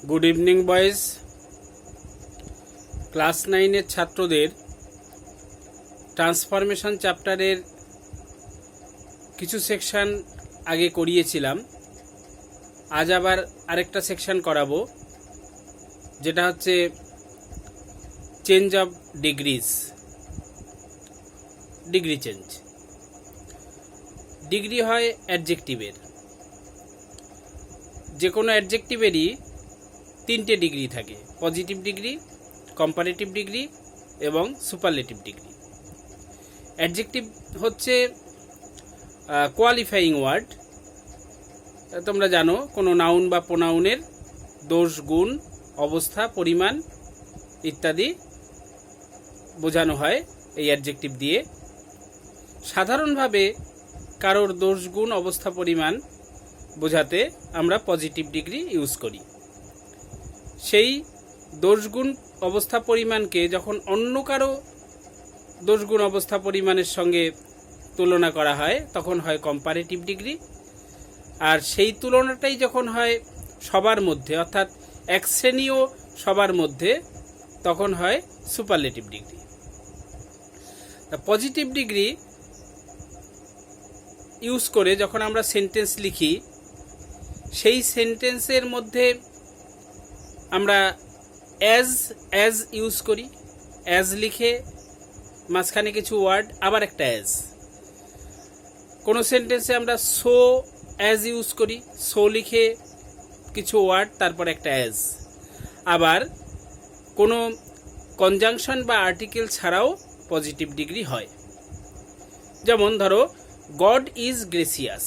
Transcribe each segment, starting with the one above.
Good evening boys. Class 9-এর ছাত্রদের transformation চ্যাপ্টারের কিছু সেকশন আগে করিয়েছিলাম। আজ আবার আরেকটা সেকশন করাবো, যেটা হচ্ছে change of degrees, degree change. Degree হয় অ্যাডজেক্টিভের, যে কোনো অ্যাডজেক্টিভেরই 3টে ডিগ্রি থাকে: পজিটিভ ডিগ্রি, কম্পারেটিভ ডিগ্রি এবং সুপারলেটিভ ডিগ্রি। অ্যাডজেক্টিভ হচ্ছে কোয়ালিফাইং ওয়ার্ড। তোমরা জানো, কোনো নাউন বা প্রোনাউনের দোষ, গুণ, অবস্থা, পরিমাণ ইত্যাদি বোঝানো হয় এই অ্যাডজেক্টিভ দিয়ে। সাধারণভাবে কারোর দোষ, গুণ, অবস্থা, পরিমাণ বোঝাতে আমরা পজিটিভ ডিগ্রি ইউজ করি। সেই দোষগুণ, অবস্থা, পরিমাণকে যখন অন্য কারো দোষগুণ, অবস্থা, পরিমাণের সঙ্গে তুলনা করা হয় তখন হয় কম্পারেটিভ ডিগ্রি। আর সেই তুলনাটাই যখন হয় সবার মধ্যে, অর্থাৎ এক শ্রেণীয় সবার মধ্যে, তখন হয় superlative degree. Positive degree use করে যখন আমরা সেন্টেন্স লিখি, সেই সেন্টেন্সের মধ্যে আমরা অ্যাজ ইউজ করি। অ্যাজ লিখে মাঝখানে কিছু ওয়ার্ড, আবার একটা অ্যাজ। কোনো সেন্টেন্সে আমরা সো অ্যাজ ইউজ করি, সো লিখে কিছু ওয়ার্ড, তারপর একটা অ্যাজ। আবার কোনো কনজাংশন বা আর্টিকেল ছাড়াও পজিটিভ ডিগ্রি হয়। যেমন ধরো, গড ইজ গ্রেসিয়াস।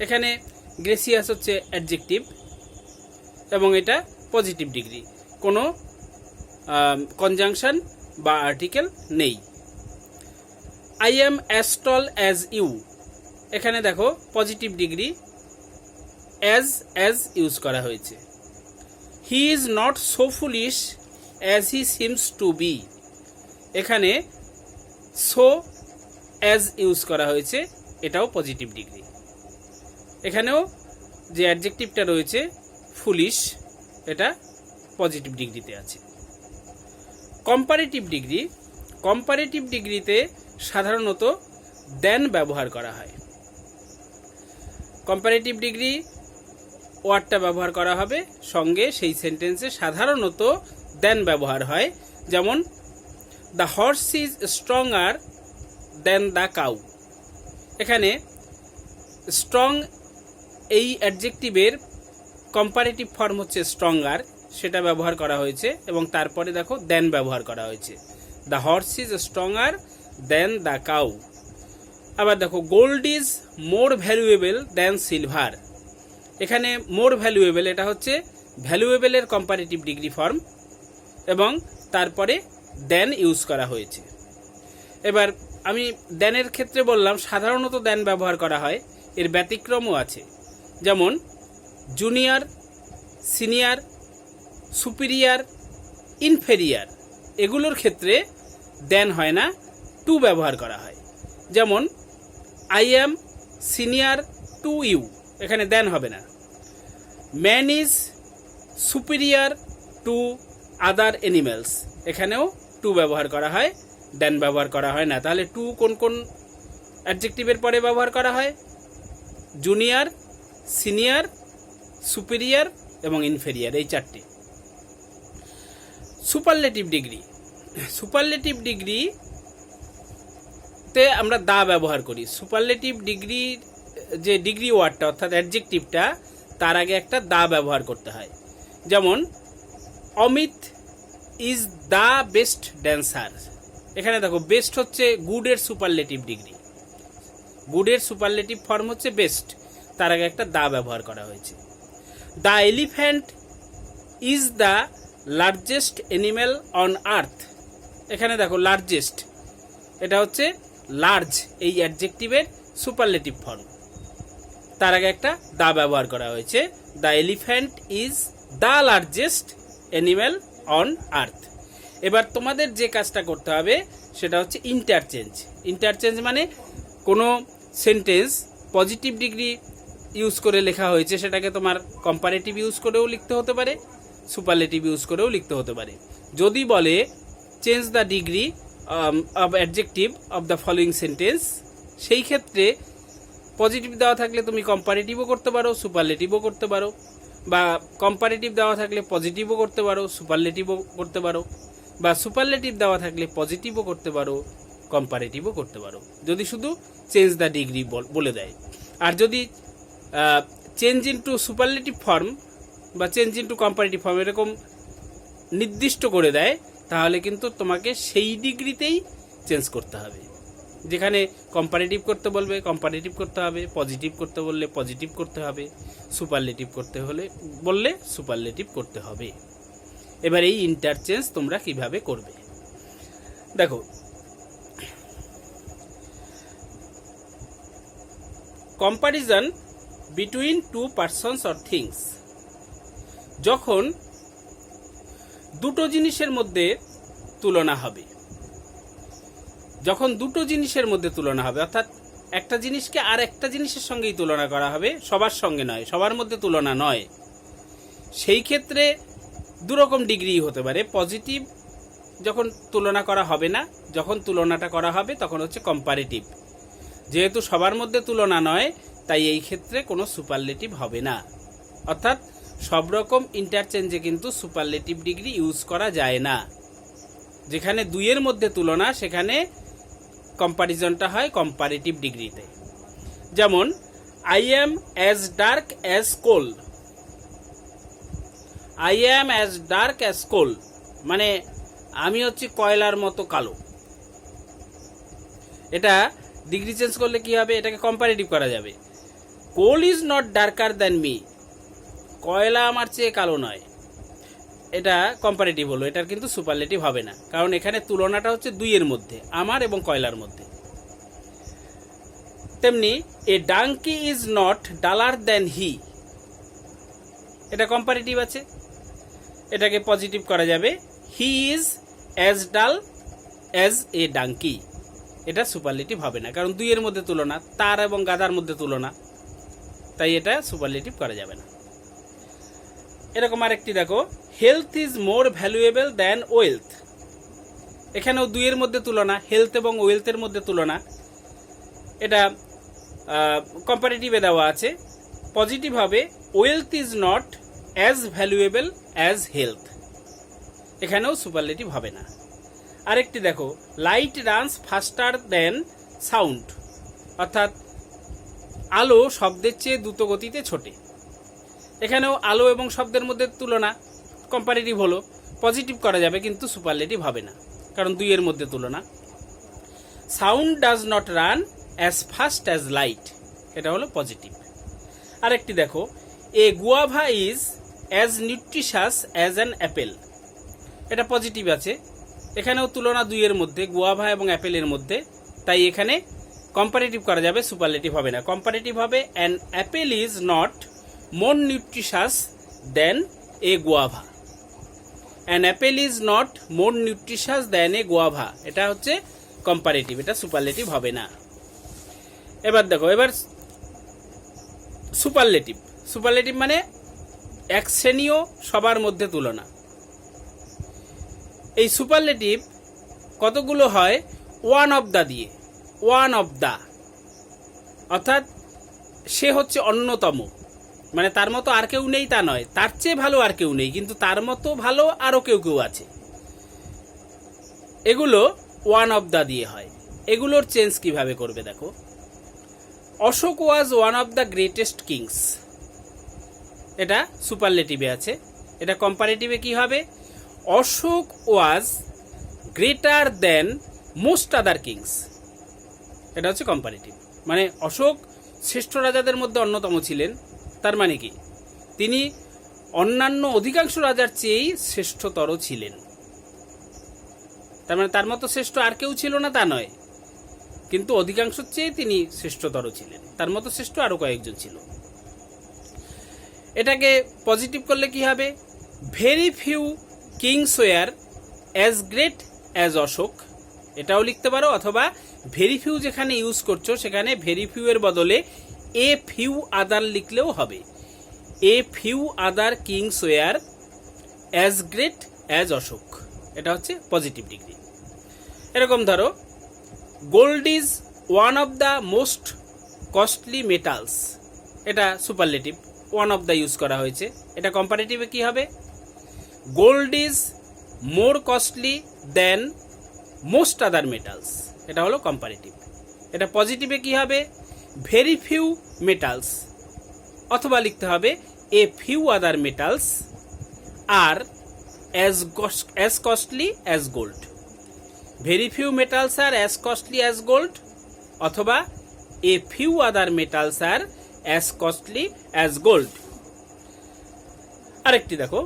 এখানে গ্রেসিয়াস হচ্ছে অ্যাডজেক্টিভ এবং এটা পজিটিভ ডিগ্রি, কোনো কনজাংশন বা আর্টিকেল নেই। I am as tall as you. এখানে দেখো পজিটিভ ডিগ্রি অ্যাজ ইউজ করা হয়েছে। He is not so foolish as he seems to be. এখানে সো অ্যাজ ইউজ করা হয়েছে, এটাও পজিটিভ ডিগ্রি। এখানেও যে অ্যাডজেক্টিভটা রয়েছে ফুলিশ, এটা পজিটিভ ডিগ্রিতে আছে। কম্পারেটিভ ডিগ্রি, কম্পারেটিভ ডিগ্রিতে সাধারণত দেন ব্যবহার করা হয়। কম্পারেটিভ ডিগ্রি ওয়ার্ডটা ব্যবহার করা হবে, সঙ্গে সেই সেন্টেন্সে সাধারণত দেন ব্যবহার হয়। যেমন, the horse is stronger than the cow. এখানে স্ট্রং এই অ্যাডজেক্টিভের কম্পারেটিভ ফর্ম হচ্ছে স্ট্রঙ্গার, সেটা ব্যবহার করা হয়েছে এবং তারপরে দেখো দেন ব্যবহার করা হয়েছে। The horse is stronger than the cow. আবার দেখো, gold is more valuable then silver. এখানে মোর ভ্যালুয়েবল, এটা হচ্ছে ভ্যালুয়েবলের কম্পারেটিভ ডিগ্রি ফর্ম এবং তারপরে দেন ইউজ করা হয়েছে। এবার আমি দেনের ক্ষেত্রে বললাম সাধারণত দেন ব্যবহার করা হয়, এর ব্যতিক্রমও আছে। যেমন জুনিয়র, সিনিয়র, সুপিরিয়র, ইনফেরিয়র, এগুলোর ক্ষেত্রে দেন হয় না, টু ব্যবহার করা হয়। যেমন I am senior to you, এখানে দেন হবে না। Man is superior to other animals, এখানেও টু ব্যবহার করা হয়, দেন ব্যবহার করা হয় না। তাহলে টু কোন কোন অ্যাডজেক্টিভের পরে ব্যবহার করা হয়? জুনিয়র, সিনিয়র, সুপিরিয়র এবং ইনফেরিয়র, এই 4টে। সুপারলেটিভ ডিগ্রি, সুপারলেটিভ ডিগ্রিতে আমরা দা ব্যবহার করি। সুপারলেটিভ ডিগ্রির যে ডিগ্রি ওয়ার্ডটা, অর্থাৎ অ্যাডজেক্টিভটা, তার আগে একটা দা ব্যবহার করতে হয়। যেমন Amit is the best dancer. এখানে দেখো বেস্ট হচ্ছে গুডের সুপারলেটিভ ডিগ্রি, গুডের সুপারলেটিভ ফর্ম হচ্ছে বেস্ট, তার আগে একটা দা ব্যবহার করা হয়েছে। The elephant is the largest animal on earth. এখানে দেখো লার্জেস্ট, এটা হচ্ছে লার্জ এই অ্যাডজেক্টিভের সুপারলেটিভ ফর্ম, তার আগে একটা দা ব্যবহার করা হয়েছে। The elephant is the largest animal on earth. এবার তোমাদের যে কাজটা করতে হবে সেটা হচ্ছে ইন্টারচেঞ্জ। ইন্টারচেঞ্জ মানে কোনো সেন্টেন্স পজিটিভ ডিগ্রি ইউজ করে লেখা হয়েছে সেটাকে তোমার কম্পারেটিভ ইউজ করেও লিখতে হতে পারে, সুপারলেটিভ ইউজ করেও লিখতে হতে পারে। যদি বলে change the degree of adjective of the following sentence, সেই ক্ষেত্রে পজিটিভ দেওয়া থাকলে তুমি কম্পারেটিভও করতে পারো, সুপারলেটিভও করতে পারো, বা কম্পারেটিভ দেওয়া থাকলে পজিটিভও করতে পারো, সুপারলেটিভও করতে পারো, বা সুপারলেটিভ দেওয়া থাকলে পজিটিভও করতে পারো, কম্পারেটিভও করতে পারো, যদি শুধু চেঞ্জ দ্য ডিগ্রি বলে দেয়। আর যদি চেঞ্জ ইনটু সুপারলেটিভ ফর্ম বা চেঞ্জ ইনটু কম্পারেটিভ ফর্ম এরকম নির্দিষ্ট করে দেয়, তাহলে কিন্তু তোমাকে সেই ডিগ্রিতেই চেঞ্জ করতে হবে। যেখানে কম্পারেটিভ করতে বলবে কম্পারেটিভ করতে হবে, পজিটিভ করতে বললে পজিটিভ করতে হবে, সুপারলেটিভ করতে বললে সুপারলেটিভ করতে হবে। এবার এই ইন্টারচেঞ্জ তোমরা কিভাবে করবে দেখো। Comparison between to persons or things, যখন দুটো জিনিসের মধ্যে তুলনা হবে, যখন দুটো জিনিসের মধ্যে তুলনা হবে, অর্থাৎ একটা জিনিসকে আর একটা জিনিসের সঙ্গেই তুলনা করা হবে, সবার সঙ্গে নয়, সবার মধ্যে তুলনা নয়, সেই ক্ষেত্রে দুরকম ডিগ্রি হতে পারে। পজিটিভ যখন তুলনা করা হবে না, যখন তুলনাটা করা হবে তখন হচ্ছে কম্পারেটিভ। যেহেতু সবার মধ্যে তুলনা নয়, তাই এই ক্ষেত্রে কোনো সুপারলেটিভ হবে না। অর্থাৎ সব রকম ইন্টারচেঞ্জে কিন্তু সুপারলেটিভ ডিগ্রি ইউজ করা যায় না। যেখানে দুইয়ের মধ্যে তুলনা, সেখানে কম্পারিজনটা হয় কম্পারেটিভ ডিগ্রিতে। যেমন I am as dark as coal, I am as dark as coal মানে আমি হচ্ছি কয়লার মতো কালো। এটা ডিগ্রি চেঞ্জ করলে কি হবে, এটাকে কম্পারেটিভ করা যাবে। Coal is not darker than me, কয়লা আমার চেয়ে কালো নয়, এটা কম্পারেটিভ হলো, এটার কিন্তু সুপারলেটিভ হবে না, কারণ এখানে তুলনাটা হচ্ছে দুইয়ের মধ্যে, আমার এবং কয়লার মধ্যে। তেমনি a donkey is not duller than he, এটা কম্পারেটিভ আছে, এটাকে পজিটিভ করা যাবে। He is as dull as a donkey, এটা সুপারলেটিভ হবে না, কারণ দুইয়ের মধ্যে তুলনা, তার এবং গাধার মধ্যে তুলনা, তাই এটা সুপারলেটিভ করা যাবে না। এরকম আরেকটি দেখো, health is more valuable than wealth, এখানেও দুইয়ের মধ্যে তুলনা, হেলথ এবং ওয়েলথের মধ্যে তুলনা, এটা কম্পারেটিভে দেওয়া আছে। পজিটিভ হবে wealth is not as valuable as health, এখানেও সুপারলেটিভ হবে না। আরেকটি দেখো, লাইট রানস ফাস্টার দেন সাউন্ড, অর্থাৎ আলো শব্দের চেয়ে দ্রুত গতিতে ছোটে, এখানেও আলো এবং শব্দের মধ্যে তুলনা, কম্পারেটিভ হলো, পজিটিভ করা যাবে কিন্তু সুপারলেটিভ হবে না, কারণ দুইয়ের মধ্যে তুলনা। Sound does not run as fast as light, এটা হলো পজিটিভ। আরেকটি দেখো, a guava is as nutritious as an apple, এটা পজিটিভ আছে, এখানেও তুলনা দুইয়ের মধ্যে, গুয়াভা এবং অ্যাপেলের মধ্যে, তাই এখানে কম্পারেটিভ করা যাবে, সুপারলেটিভ হবে না। কম্পারেটিভ হবে an apple is not more nutritious than a guava, an apple is not more nutritious than a guava, এটা হচ্ছে কম্পারেটিভ, এটা সুপারলেটিভ হবে না। এবার দেখো, এবার সুপারলেটিভ, সুপারলেটিভ মানে এক শ্রেণীয় সবার মধ্যে তুলনা। এই সুপারলেটিভ কতগুলো হয়, ওয়ান অফ দা দিয়ে, ওয়ান অফ দা, অর্থাৎ সে হচ্ছে অন্যতম, মানে তার মতো আর কেউ নেই তা নয়, তার চেয়ে ভালো আর কেউ নেই, কিন্তু তার মতো ভালো আরও কেউ কেউ আছে, এগুলো ওয়ান অফ দা দিয়ে হয়। এগুলোর চেঞ্জ কিভাবে করবে দেখো, Ashoka was one of the greatest kings, এটা সুপারলেটিভে আছে, এটা কম্পারেটিভে কি হবে, Ashoka was greater than most other kings, এটা হচ্ছে কম্পারেটিভ, মানে অশোক শ্রেষ্ঠ রাজাদের মধ্যে অন্যতম ছিলেন, তার মানে কি তিনি অন্যান্য অধিকাংশ রাজার চেয়েই শ্রেষ্ঠতর ছিলেন, তার মানে তার মতো শ্রেষ্ঠ আর কেউ ছিল না তা নয়, কিন্তু অধিকাংশ চেয়ে তিনি শ্রেষ্ঠতর ছিলেন, তার মতো শ্রেষ্ঠ আরো কয়েকজন ছিল। এটাকে পজিটিভ করলে কি হবে, very few kings were as great as Ashoka, এটাও লিখতে পারো, অথবা ভেরি ফিউ যেখানে ইউজ করছো সেখানে ভেরি ফিউ এর বদলে এ ফিউ আদার লিখলেও হবে। A few other kings were as great as Ashoka, এটা হচ্ছে পজিটিভ ডিগ্রি। এরকম ধরো, gold is one of the most costly metals, এটা superlative, one of the use করা হয়েছে। এটা কম্পারেটিভে কি হবে? Gold is more costly than most other metals, এটা হলো কম্পারেটিভ। এটা পজিটিভে কি হবে? ভেরি ফিউ মেটালস, অথবা লিখতে হবে a few other metals are as costly as gold. Very few metals are as costly as gold, অথবা a few other metals are as costly as gold. আরেকটি দেখো,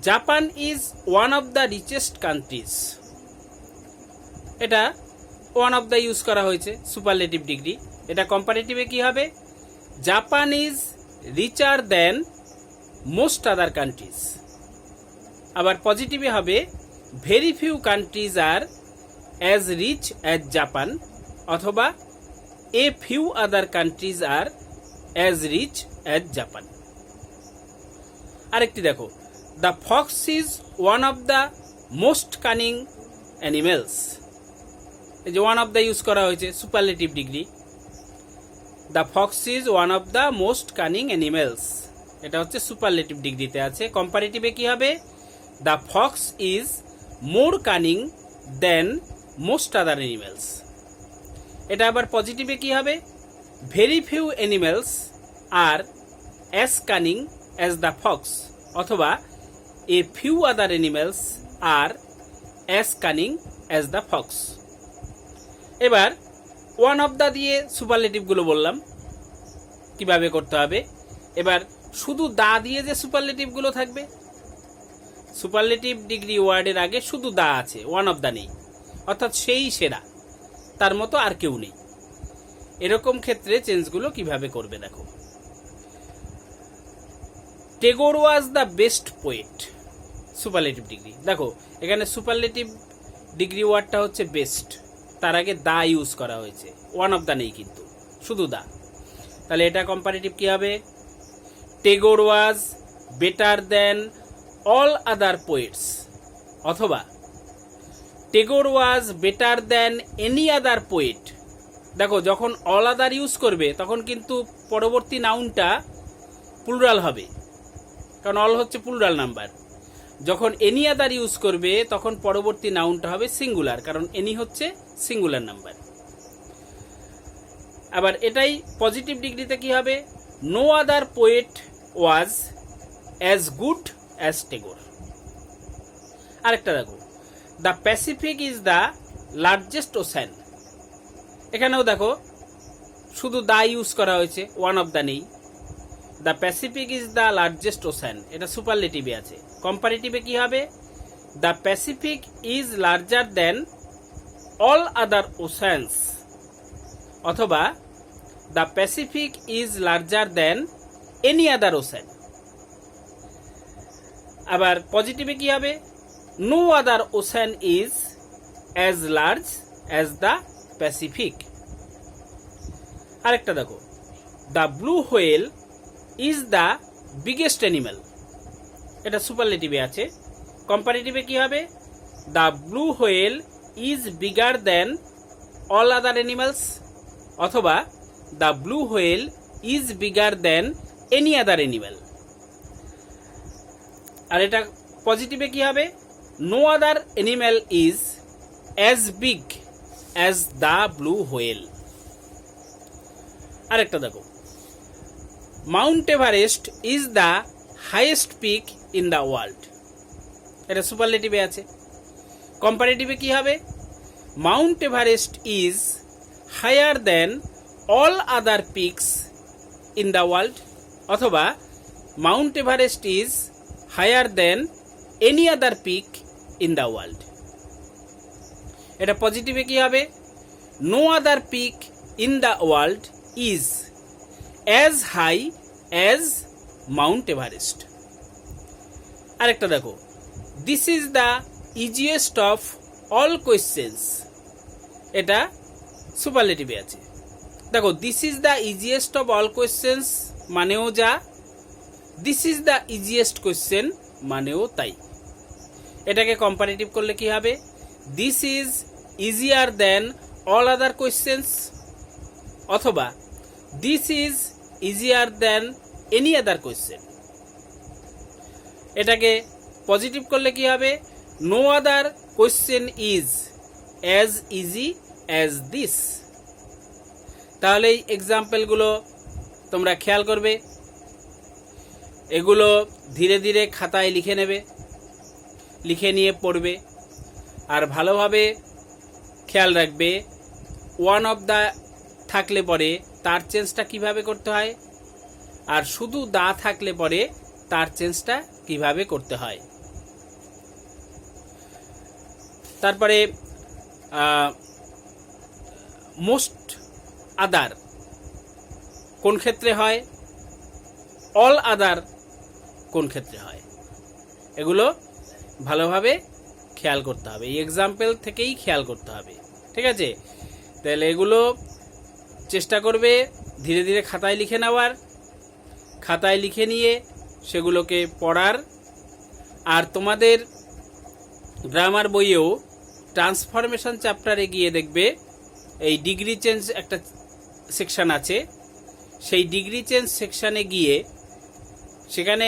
Japan is one of the richest countries, এটা one of the use করা হয়েছে, superlative degree. এটা কম্পারেটিভে কি হবে? Japan is richer than most other countries. আবার পজিটিভে হবে very few countries are as rich as Japan, অথবা a few other countries are as rich as Japan. আরেকটি দেখো, the fox is one of the most cunning animals, এই যে one of the use করা হয়েছে, superlative degree. The fox is one of the most cunning animals, এটা হচ্ছে superlative ডিগ্রিতে আছে। কম্পারেটিভে কি হবে? The fox is more cunning than most other animals. এটা আবার পজিটিভে কি হবে? Very few animals are as cunning as the fox, অথবা a few other animals are as cunning as the fox. এবার ওয়ান অফ দ্য দিয়ে সুপারলেটিভগুলো বললাম কিভাবে করতে হবে। এবার শুধু দা দিয়ে যে সুপারলেটিভগুলো থাকবে, সুপারলেটিভ ডিগ্রি ওয়ার্ডের আগে শুধু দা আছে, ওয়ান অফ দ্য নেই, অর্থাৎ সেই সেরা, তার মতো আর কেউ নেই। এরকম ক্ষেত্রে চেঞ্জগুলো কিভাবে করবে দেখো। Tagore was the best poet, superlative degree. দেখো এখানে সুপারলেটিভ ডিগ্রি ওয়ার্ডটা হচ্ছে বেস্ট, তার আগে দা ইউজ করা হয়েছে, ওয়ান অফ দ্য নেই কিন্তু, শুধু দা। তাহলে এটা কম্পারেটিভ কি হবে? Tagore was better than all other poets, অথবা Tagore was better than any other poet. দেখো যখন অল আদার ইউজ করবে তখন কিন্তু পরবর্তী নাউনটা প্লুরাল হবে, কারণ অল হচ্ছে প্লুরাল নাম্বার। যখন এনি আদার ইউজ করবে তখন পরবর্তী নাউনটা হবে সিঙ্গুলার, কারণ এনি হচ্ছে সিঙ্গুলার নাম্বার। আবার এটাই পজিটিভ ডিগ্রিতে কি হবে? No other poet was as good as Tagore. আরেকটা দেখো, the Pacific is the largest ocean. এখানেও দেখো শুধু দা ইউজ করা হয়েছে, ওয়ান অফ দ্য নেই। The Pacific is the largest ocean, এটা সুপারলেটিভে আছে। কম্পারেটিভে কি হবে? The Pacific is larger than all other oceans, অথবা the Pacific is larger than any other ocean. আবার পজিটিভে কি হবে? No other ocean is as large as the Pacific. আরেকটা দেখো, the blue whale is the biggest animal, এটা সুপারলেটিভে আছে। কম্পারেটিভে কি হবে? The blue whale is bigger than all other animals, অথবা the blue whale is bigger than any other animal. আর এটা পজিটিভে কি হবে? No other animal is as big as the blue whale. আরেকটা দেখো, Mount Everest is the highest peak in the world, এটা সুপারলেটিভে আছে। কম্পারেটিভে কি হবে? Mount Everest is higher than all other peaks in the world, অথবা Mount Everest is higher than any other peak in the world. এটা পজিটিভে কি হবে? No other peak in the world is as high as Mount Everest. আরেকটা দেখো, this is the easiest of all questions, এটা সুপারলেটিভে আছে। দেখো this is the easiest of all questions মানেও যা, this is the easiest question মানেও তাই। এটাকে কম্পারেটিভ করলে কি হবে? This is easier than all other questions, অথবা this is easier than any other question. এটাকে পজিটিভ করলে কি হবে? No other question is as easy as this. তাহলে এই এক্সাম্পলগুলো তোমরা খেয়াল করবে, এগুলো ধীরে ধীরে খাতায় লিখে নেবে, লিখে নিয়ে পড়বে, আর ভালোভাবে খেয়াল রাখবে ওয়ান অফ দ্য থাকলে পরে তার চেঞ্জটা কিভাবে করতে হয়, আর শুধু দা থাকলে পরে তার চেঞ্জটা কিভাবে করতে হয়। তারপরে মোস্ট আদার কোন ক্ষেত্রে হয়, অল আদার কোন ক্ষেত্রে হয়, এগুলো ভালোভাবে খেয়াল করতে হবে, এই এক্সাম্পল থেকেই খেয়াল করতে হবে। ঠিক আছে, তাহলে এগুলো চেষ্টা করবে ধীরে ধীরে খাতায় লিখে নেওয়ার, খাতায় লিখে নিয়ে সেগুলোকে পড়ার। আর তোমাদের গ্রামার বইয়েও ট্রান্সফরমেশন চ্যাপ্টারে গিয়ে দেখবে এই ডিগ্রি চেঞ্জ একটা সেকশন আছে, সেই ডিগ্রি চেঞ্জ সেকশানে গিয়ে সেখানে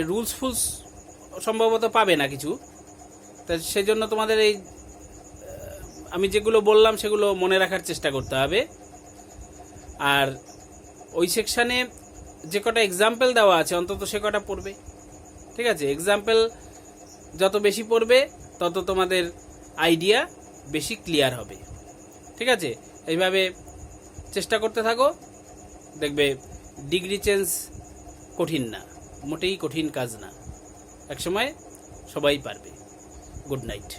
রুলস ফুলস সম্ভবত পাবে না কিছু, তা সেজন্য তোমাদের এই আমি যেগুলো বললাম সেগুলো মনে রাখার চেষ্টা করতে হবে। আর ওই সেকশানে যে কটা এক্সাম্পল দেওয়া আছে অন্তত সে কটা পড়বে। ঠিক আছে, এক্সাম্পল যত বেশি পড়বে তত তোমাদের আইডিয়া বেশি ক্লিয়ার হবে। ঠিক আছে, এইভাবে চেষ্টা করতে থাকো, দেখবে ডিগ্রি চেঞ্জ কঠিন না, মোটেই কঠিন কাজ না, একসময় সবাই পারবে। Good night.